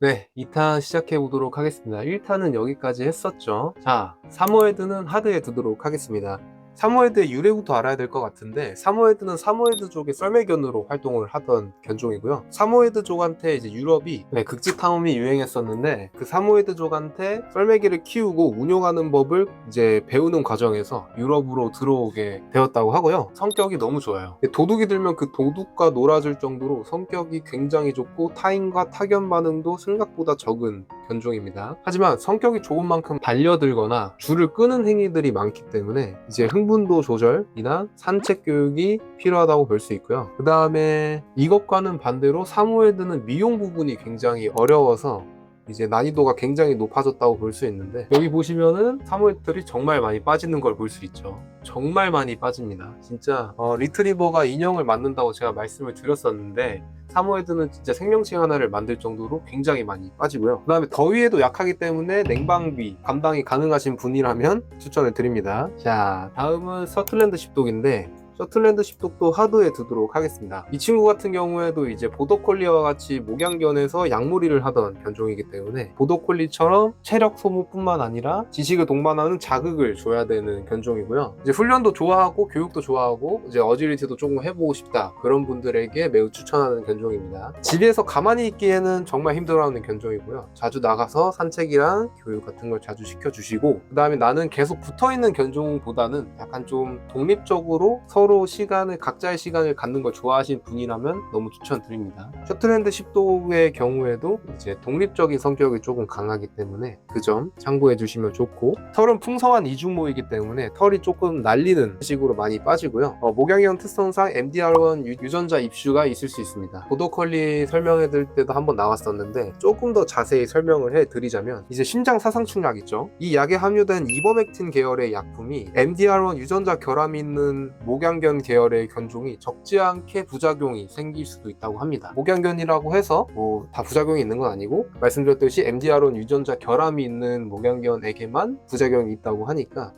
네, 2탄 시작해 보도록 하겠습니다. 1탄은 여기까지 했었죠. 자, 사모헤드는 하드에 두도록 하겠습니다. 사모헤드의 유래부터 알아야 될 것 같은데, 사모헤드는 사모헤드족의 썰매견으로 활동을 하던 견종이고요. 사모헤드족한테 이제 유럽이 극지 탐험이 유행했었는데, 그 사모헤드족한테 썰매기를 키우고 운용하는 법을 이제 배우는 과정에서 유럽으로 들어오게 되었다고 하고요. 성격이 너무 좋아요. 도둑이 들면 그 도둑과 놀아줄 정도로 성격이 굉장히 좋고 타인과 타견 반응도 생각보다 적은 견종입니다. 하지만 성격이 좋은 만큼 달려들거나 줄을 끄는 행위들이 많기 때문에 이제 흥분도 조절이나 산책 교육이 필요하다고 볼 수 있고요. 그 다음에 이것과는 반대로 사모예드는 미용 부분이 굉장히 어려워서 이제 난이도가 굉장히 높아졌다고 볼 수 있는데, 여기 보시면은 사모예드들이 정말 많이 빠지는 걸 볼 수 있죠. 정말 많이 빠집니다. 진짜 리트리버가 인형을 만든다고 제가 말씀을 드렸었는데, 사모예드는 진짜 생명체 하나를 만들 정도로 굉장히 많이 빠지고요. 그 다음에 더위에도 약하기 때문에 냉방비 감당이 가능하신 분이라면 추천을 드립니다. 자, 다음은 서틀랜드 십독인데, 셔틀랜드 십독도 하드에 두도록 하겠습니다. 이 친구 같은 경우에도 이제 보더콜리와 같이 목양견에서 약놀이를 하던 견종이기 때문에 보더콜리처럼 체력 소모뿐만 아니라 지식을 동반하는 자극을 줘야 되는 견종이고요. 이제 훈련도 좋아하고 교육도 좋아하고 이제 어지리티도 조금 해보고 싶다, 그런 분들에게 매우 추천하는 견종입니다. 집에서 가만히 있기에는 정말 힘들어하는 견종이고요. 자주 나가서 산책이랑 교육 같은 걸 자주 시켜주시고, 그 다음에 나는 계속 붙어있는 견종보다는 약간 좀 독립적으로 서로 각자의 시간을 갖는 걸 좋아하시는 분이라면 너무 추천드립니다. 셔틀랜드 십독의 경우에도 이제 독립적인 성격이 조금 강하기 때문에 그 점 참고해 주시면 좋고, 털은 풍성한 이중모이기 때문에 털이 조금 날리는 식으로 많이 빠지고요. 목양형 특성상 MDR1 유전자 입슈가 있을 수 있습니다. 보더컬리 설명해 드릴 때도 한번 나왔었는데, 조금 더 자세히 설명을 해 드리자면, 이제 심장 사상충 약 있죠. 이 약에 함유된 이버맥틴 계열의 약품이 MDR1 유전자 결함이 있는 목양견 계열의 견종이 적지 않게 부작용이 생길 수도 있다고 합니다. 목양견이라고 해서 뭐 다 부작용이 있는 건 아니고, 말씀드렸듯이 MDR1 유전자 결함이 있는 목양견에게만 부작용이 있다고 하니까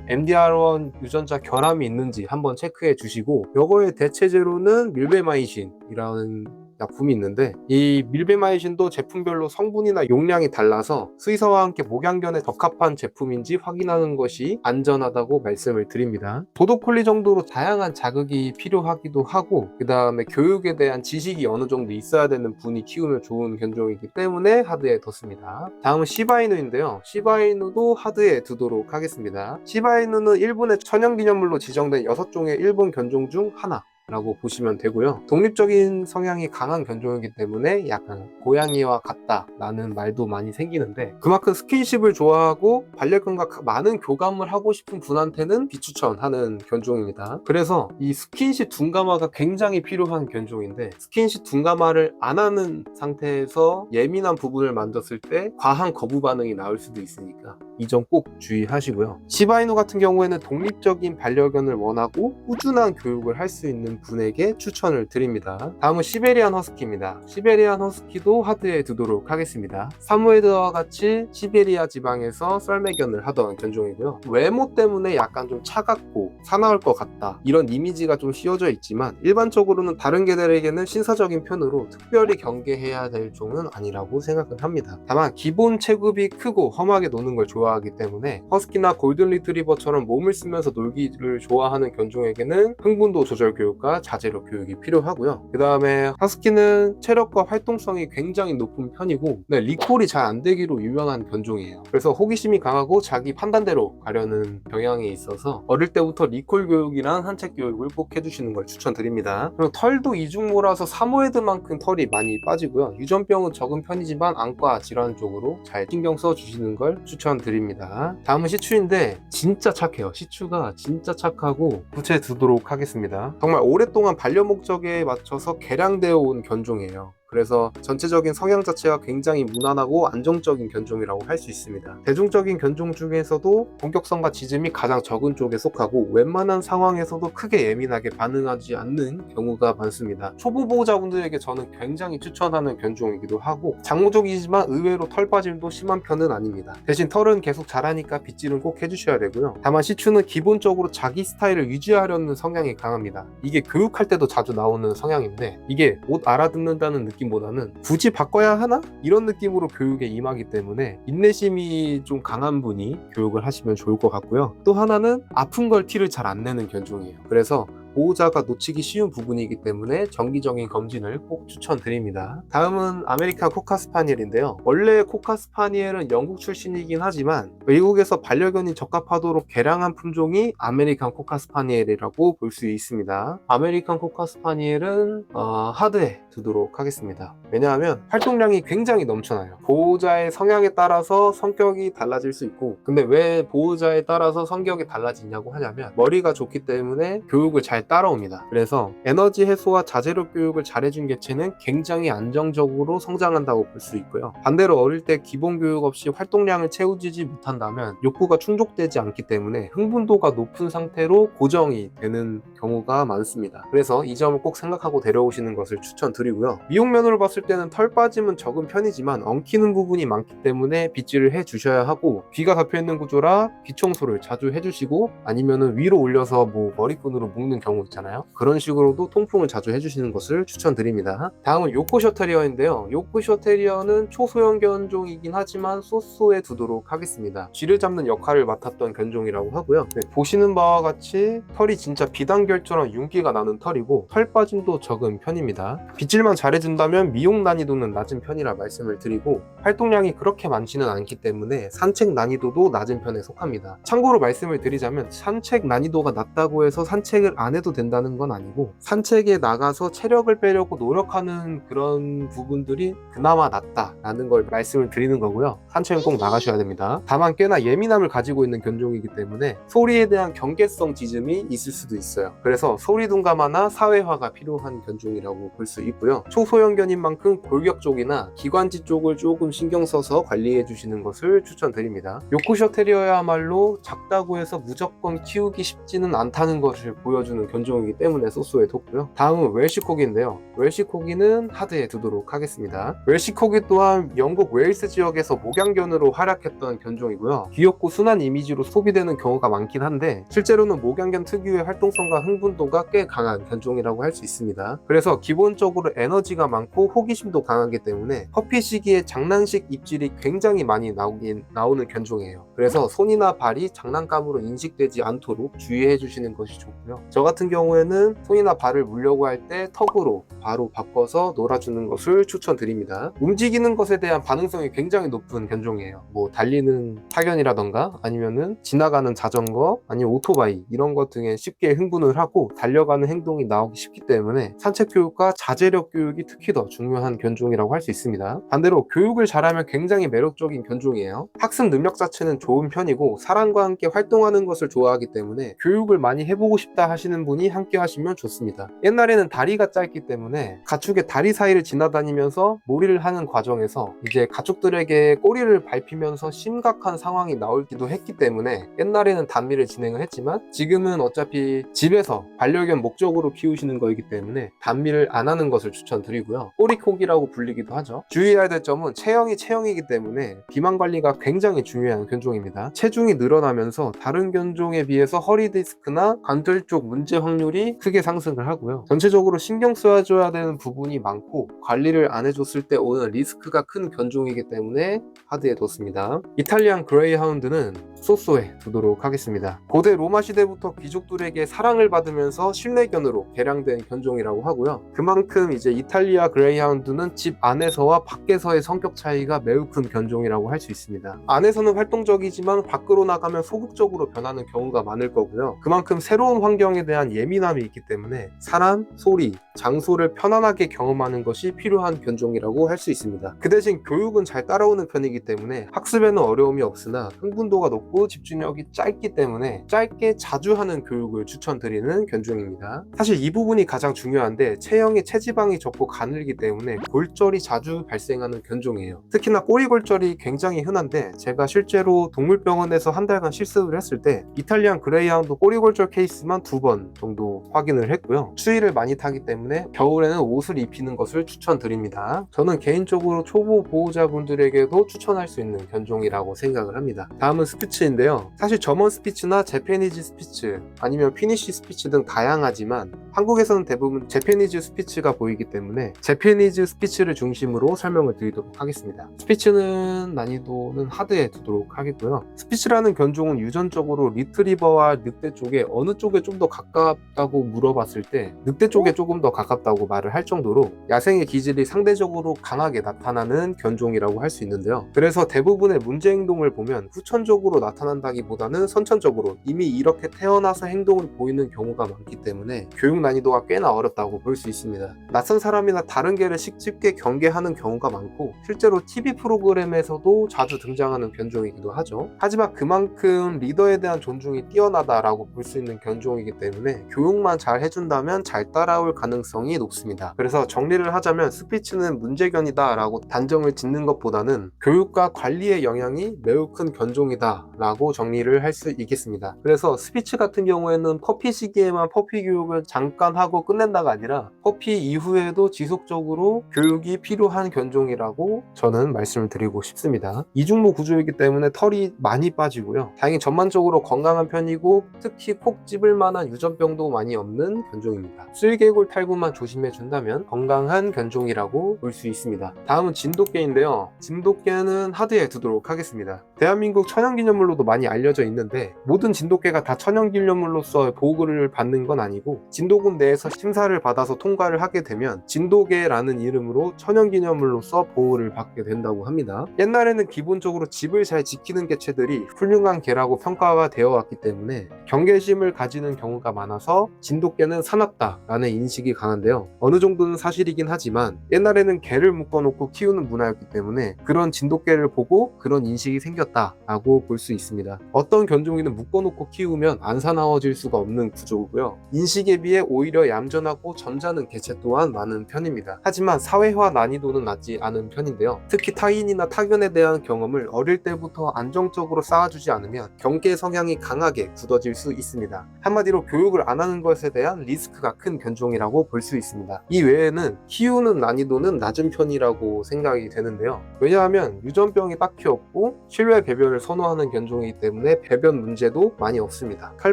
MDR1 유전자 결함이 있는지 한번 체크해 주시고, 이거의 대체제로는 밀베마이신이라는 약품이 있는데, 이 밀베마이신도 제품별로 성분이나 용량이 달라서 수의사와 함께 목양견에 적합한 제품인지 확인하는 것이 안전하다고 말씀을 드립니다. 보더콜리 정도로 다양한 자극이 필요하기도 하고, 그 다음에 교육에 대한 지식이 어느 정도 있어야 되는 분이 키우면 좋은 견종이기 때문에 하드에 뒀습니다. 다음은 시바이누인데요. 시바이누도 하드에 두도록 하겠습니다. 시바이누는 일본의 천연기념물로 지정된 6종의 일본 견종 중 하나 라고 보시면 되고요. 독립적인 성향이 강한 견종이기 때문에 약간 고양이와 같다라는 말도 많이 생기는데, 그만큼 스킨십을 좋아하고 반려견과 많은 교감을 하고 싶은 분한테는 비추천하는 견종입니다. 그래서 이 스킨십 둔감화가 굉장히 필요한 견종인데, 스킨십 둔감화를 안 하는 상태에서 예민한 부분을 만졌을 때 과한 거부 반응이 나올 수도 있으니까 이 점 꼭 주의하시고요. 시바이누 같은 경우에는 독립적인 반려견을 원하고 꾸준한 교육을 할 수 있는 분에게 추천을 드립니다. 다음은 시베리안 허스키입니다. 시베리안 허스키도 하드에 두도록 하겠습니다. 사모예드와 같이 시베리아 지방에서 썰매견을 하던 견종이고요. 외모 때문에 약간 좀 차갑고 사나울 것 같다, 이런 이미지가 좀 씌워져 있지만, 일반적으로는 다른 개들에게는 신사적인 편으로 특별히 경계해야 될 종은 아니라고 생각을 합니다. 다만 기본 체급이 크고 험하게 노는 걸 좋아하기 때문에 허스키나 골든 리트리버처럼 몸을 쓰면서 놀기를 좋아하는 견종에게는 흥분도 조절 교육과 자제력 교육이 필요하고요. 그 다음에 허스키는 체력과 활동성이 굉장히 높은 편이고, 리콜이 잘 안 되기로 유명한 견종이에요. 그래서 호기심이 강하고 자기 판단대로 가려는 경향이 있어서 어릴 때부터 리콜 교육이랑 산책 교육을 꼭 해주시는 걸 추천드립니다. 그리고 털도 이중모라서 사모예드만큼 털이 많이 빠지고요. 유전병은 적은 편이지만 안과 질환 쪽으로 잘 신경 써주시는 걸 추천드립니다. 다음은 시추인데, 진짜 착해요. 시추가 진짜 착하고 부채 두도록 하겠습니다. 정말 오랫동안 반려 목적에 맞춰서 개량되어 온 견종이에요. 그래서 전체적인 성향 자체가 굉장히 무난하고 안정적인 견종이라고 할 수 있습니다. 대중적인 견종 중에서도 공격성과 짖음이 가장 적은 쪽에 속하고, 웬만한 상황에서도 크게 예민하게 반응하지 않는 경우가 많습니다. 초보 보호자분들에게 저는 굉장히 추천하는 견종이기도 하고, 장무족이지만 의외로 털 빠짐도 심한 편은 아닙니다. 대신 털은 계속 자라니까 빗질은 꼭 해주셔야 되고요. 다만 시추는 기본적으로 자기 스타일을 유지하려는 성향이 강합니다. 이게 교육할 때도 자주 나오는 성향인데, 이게 못 알아듣는다는 느낌 느낌보다는 굳이 바꿔야 하나? 이런 느낌으로 교육에 임하기 때문에 인내심이 좀 강한 분이 교육을 하시면 좋을 것 같고요. 또 하나는 아픈 걸 티를 잘 안 내는 견종이에요. 그래서 보호자가 놓치기 쉬운 부분이기 때문에 정기적인 검진을 꼭 추천드립니다. 다음은 아메리칸 코카스파니엘인데요. 원래 코카스파니엘은 영국 출신이긴 하지만 외국에서 반려견이 적합하도록 개량한 품종이 아메리칸 코카스파니엘이라고 볼 수 있습니다. 아메리칸 코카스파니엘은 하드에 두도록 하겠습니다. 왜냐하면 활동량이 굉장히 넘쳐나요. 보호자의 성향에 따라서 성격이 달라질 수 있고, 근데 왜 보호자에 따라서 성격이 달라지냐고 하냐면 머리가 좋기 때문에 교육을 잘 따라옵니다. 그래서 에너지 해소와 자제력 교육을 잘해준 개체는 굉장히 안정적으로 성장한다고 볼 수 있고요. 반대로 어릴 때 기본 교육 없이 활동량을 채우지 못한다면 욕구가 충족되지 않기 때문에 흥분도가 높은 상태로 고정이 되는 경우가 많습니다. 그래서 이 점을 꼭 생각하고 데려오시는 것을 추천드리고요. 미용면으로 봤을 때는 털 빠짐은 적은 편이지만 엉키는 부분이 많기 때문에 빗질을 해주셔야 하고, 귀가 닫혀있는 구조라 귀 청소를 자주 해주시고, 아니면은 위로 올려서 머리끈으로 묶는 경우 있잖아요. 그런 식으로도 통풍을 자주 해주시는 것을 추천드립니다. 다음은 요코셔 테리어인데요. 요코셔 테리어는 초소형 견종이긴 하지만 소소에 두도록 하겠습니다. 쥐를 잡는 역할을 맡았던 견종이라고 하고요. 보시는 바와 같이 털이 진짜 비단결처럼 윤기가 나는 털이고 털 빠짐도 적은 편입니다. 빗질만 잘해준다면 미용 난이도는 낮은 편이라 말씀을 드리고, 활동량이 그렇게 많지는 않기 때문에 산책 난이도도 낮은 편에 속합니다. 참고로 말씀을 드리자면 산책 난이도가 낮다고 해서 산책을 안 해도 된다는 건 아니고, 산책에 나가서 체력을 빼려고 노력하는 그런 부분들이 그나마 낫다라는 걸 말씀을 드리는 거고요. 산책은 꼭 나가셔야 됩니다. 다만 꽤나 예민함을 가지고 있는 견종이기 때문에 소리에 대한 경계성 지점이 있을 수도 있어요. 그래서 소리 둔감화나 사회화가 필요한 견종이라고 볼 수 있고요. 초소형 견인 만큼 골격 쪽이나 기관지 쪽을 조금 신경 써서 관리해 주시는 것을 추천드립니다. 요코셔 테리어야말로 작다고 해서 무조건 키우기 쉽지는 않다는 것을 보여주는 견종이기 때문에 소소에 뒀고요. 다음은 웰시코기인데요. 웰시코기는 하드에 두도록 하겠습니다. 웰시코기 또한 영국 웨일스 지역에서 목양견으로 활약했던 견종이고요. 귀엽고 순한 이미지로 소비되는 경우가 많긴 한데 실제로는 목양견 특유의 활동성과 흥분도가 꽤 강한 견종이라고 할 수 있습니다. 그래서 기본적으로 에너지가 많고 호기심도 강하기 때문에 퍼피 시기에 장난식 입질이 굉장히 많이 나오는 견종이에요. 그래서 손이나 발이 장난감으로 인식되지 않도록 주의해 주시는 것이 좋고요. 저 같은 경우에는 손이나 발을 물려고 할 때 턱으로 바로 바꿔서 놀아주는 것을 추천드립니다. 움직이는 것에 대한 반응성이 굉장히 높은 견종이에요. 달리는 사견이라던가 아니면은 지나가는 자전거 아니면 오토바이 이런 것 등에 쉽게 흥분을 하고 달려가는 행동이 나오기 쉽기 때문에 산책 교육과 자제력 교육이 특히 더 중요한 견종이라고 할 수 있습니다. 반대로 교육을 잘하면 굉장히 매력적인 견종이에요. 학습 능력 자체는 좋은 편이고 사람과 함께 활동하는 것을 좋아하기 때문에 교육을 많이 해보고 싶다 하시는 분이 함께 하시면 좋습니다. 옛날에는 다리가 짧기 때문에 가축의 다리 사이를 지나다니면서 몰이를 하는 과정에서 이제 가축들에게 꼬리를 밟히면서 심각한 상황이 나오기도 했기 때문에 옛날에는 단미를 진행을 했지만 지금은 어차피 집에서 반려견 목적으로 키우시는 거이기 때문에 단미를 안 하는 것을 추천드리고요. 꼬리코기라고 불리기도 하죠. 주의해야 될 점은 체형이기 때문에 비만 관리가 굉장히 중요한 견종입니다. 체중이 늘어나면서 다른 견종에 비해서 허리 디스크나 관절 쪽 문제 확률이 크게 상승을 하고요. 전체적으로 신경 써줘야 되는 부분이 많고 관리를 안 해줬을 때 오는 리스크가 큰 견종이기 때문에 하드에 뒀습니다. 이탈리안 그레이하운드는 소소에 두도록 하겠습니다. 고대 로마 시대부터 귀족들에게 사랑을 받으면서 실내견으로 개량된 견종이라고 하고요. 그만큼 이제 이탈리아 그레이하운드는 집 안에서와 밖에서의 성격 차이가 매우 큰 견종이라고 할 수 있습니다. 안에서는 활동적이지만 밖으로 나가면 소극적으로 변하는 경우가 많을 거고요. 그만큼 새로운 환경에 대한 예민함이 있기 때문에 사람, 소리, 장소를 편안하게 경험하는 것이 필요한 견종이라고 할 수 있습니다. 그 대신 교육은 잘 따라오는 편이기 때문에 학습에는 어려움이 없으나 흥분도가 높고 집중력이 짧기 때문에 짧게 자주 하는 교육을 추천드리는 견종입니다. 사실 이 부분이 가장 중요한데 체형에 체지방이 적고 가늘기 때문에 골절이 자주 발생하는 견종이에요. 특히나 꼬리골절이 굉장히 흔한데 제가 실제로 동물병원에서 한 달간 실습을 했을 때 이탈리안 그레이하운드 꼬리골절 케이스만 2번 정도 확인을 했고요. 추위를 많이 타기 때문에 겨울에는 옷을 입히는 것을 추천드립니다. 저는 개인적으로 초보 보호자분들에게도 추천할 수 있는 견종이라고 생각을 합니다. 다음은 스피츠 스피치인데요. 사실 저먼 스피치나 재패니즈 스피치 아니면 피니쉬 스피치 등 다양하지만 한국에서는 대부분 재패니즈 스피치가 보이기 때문에 재패니즈 스피치를 중심으로 설명을 드리도록 하겠습니다. 스피치는 난이도는 하드에 두도록 하겠고요. 스피치라는 견종은 유전적으로 리트리버와 늑대 쪽에 어느 쪽에 좀 더 가깝다고 물어봤을 때 늑대 쪽에 조금 더 가깝다고 말을 할 정도로 야생의 기질이 상대적으로 강하게 나타나는 견종이라고 할 수 있는데요. 그래서 대부분의 문제 행동을 보면 후천적으로 나타난다기보다는 선천적으로 이미 이렇게 태어나서 행동을 보이는 경우가 많기 때문에 교육 난이도가 꽤나 어렵다고 볼 수 있습니다. 낯선 사람이나 다른 개를 쉽게 경계하는 경우가 많고 실제로 TV 프로그램에서도 자주 등장하는 견종이기도 하죠. 하지만 그만큼 리더에 대한 존중이 뛰어나다라고 볼 수 있는 견종이기 때문에 교육만 잘 해준다면 잘 따라올 가능성이 높습니다. 그래서 정리를 하자면 스피치는 문제견이다 라고 단정을 짓는 것보다는 교육과 관리의 영향이 매우 큰 견종이다 라고 정리를 할 수 있겠습니다. 그래서 스피치 같은 경우에는 퍼피 시기에만 퍼피 교육을 잠깐 하고 끝낸다가 아니라 퍼피 이후에도 지속적으로 교육이 필요한 견종이라고 저는 말씀을 드리고 싶습니다. 이중모 구조이기 때문에 털이 많이 빠지고요. 다행히 전반적으로 건강한 편이고 특히 콕 집을 만한 유전병도 많이 없는 견종입니다. 쓸개골 탈구만 조심해 준다면 건강한 견종이라고 볼 수 있습니다. 다음은 진돗개인데요. 진돗개는 하드에 두도록 하겠습니다. 대한민국 천연기념물로도 많이 알려져 있는데 모든 진돗개가 다 천연기념물로서 보호를 받는 건 아니고 진도군 내에서 심사를 받아서 통과를 하게 되면 진돗개라는 이름으로 천연기념물로서 보호를 받게 된다고 합니다. 옛날에는 기본적으로 집을 잘 지키는 개체들이 훌륭한 개라고 평가가 되어 왔기 때문에 경계심을 가지는 경우가 많아서 진돗개는 사납다라는 인식이 강한데요. 어느 정도는 사실이긴 하지만 옛날에는 개를 묶어놓고 키우는 문화였기 때문에 그런 진돗개를 보고 그런 인식이 생겼다라고 볼 수 있습니다. 어떤 견종이는 묶어놓고 키우면 안 사나워질 수가 없는 구조고요. 인식에 비해 오히려 얌전하고 점잖은 개체 또한 많은 편입니다. 하지만 사회화 난이도는 낮지 않은 편인데요. 특히 타인이나 타견에 대한 경험을 어릴 때부터 안정적으로 쌓아주지 않으면 경계 성향이 강하게 굳어질 수 있습니다. 한마디로 교육을 안 하는 것에 대한 리스크가 큰 견종이라고 볼 수 있습니다. 이 외에는 키우는 난이도는 낮은 편이라고 생각이 되는데요. 왜냐하면 유전병이 딱히 없고 실외 배변을 선호하는 견종이기 때문에 배변 문제도 많이 없습니다. 칼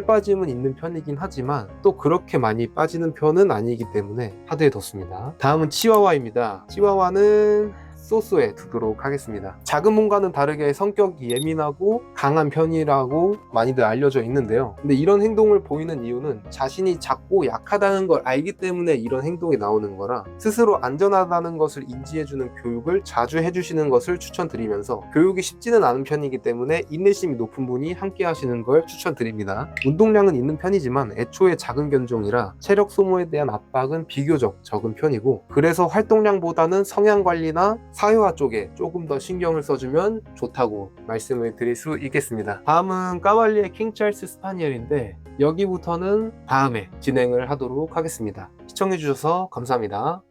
빠짐은 있는 편이긴 하지만 또 그렇게 많이 빠지는 편은 아니기 때문에 하드에 뒀습니다. 다음은 치와와입니다. 치와와는 소스에 두도록 하겠습니다. 작은 몸과는 다르게 성격이 예민하고 강한 편이라고 많이들 알려져 있는데요. 근데 이런 행동을 보이는 이유는 자신이 작고 약하다는 걸 알기 때문에 이런 행동이 나오는 거라 스스로 안전하다는 것을 인지해주는 교육을 자주 해주시는 것을 추천드리면서 교육이 쉽지는 않은 편이기 때문에 인내심이 높은 분이 함께 하시는 걸 추천드립니다. 운동량은 있는 편이지만 애초에 작은 견종이라 체력 소모에 대한 압박은 비교적 적은 편이고 그래서 활동량보다는 성향 관리나 사회화 쪽에 조금 더 신경을 써주면 좋다고 말씀을 드릴 수 있겠습니다. 다음은 까발리의 킹찰스 스파니엘인데 여기부터는 다음에 진행을 하도록 하겠습니다. 시청해주셔서 감사합니다.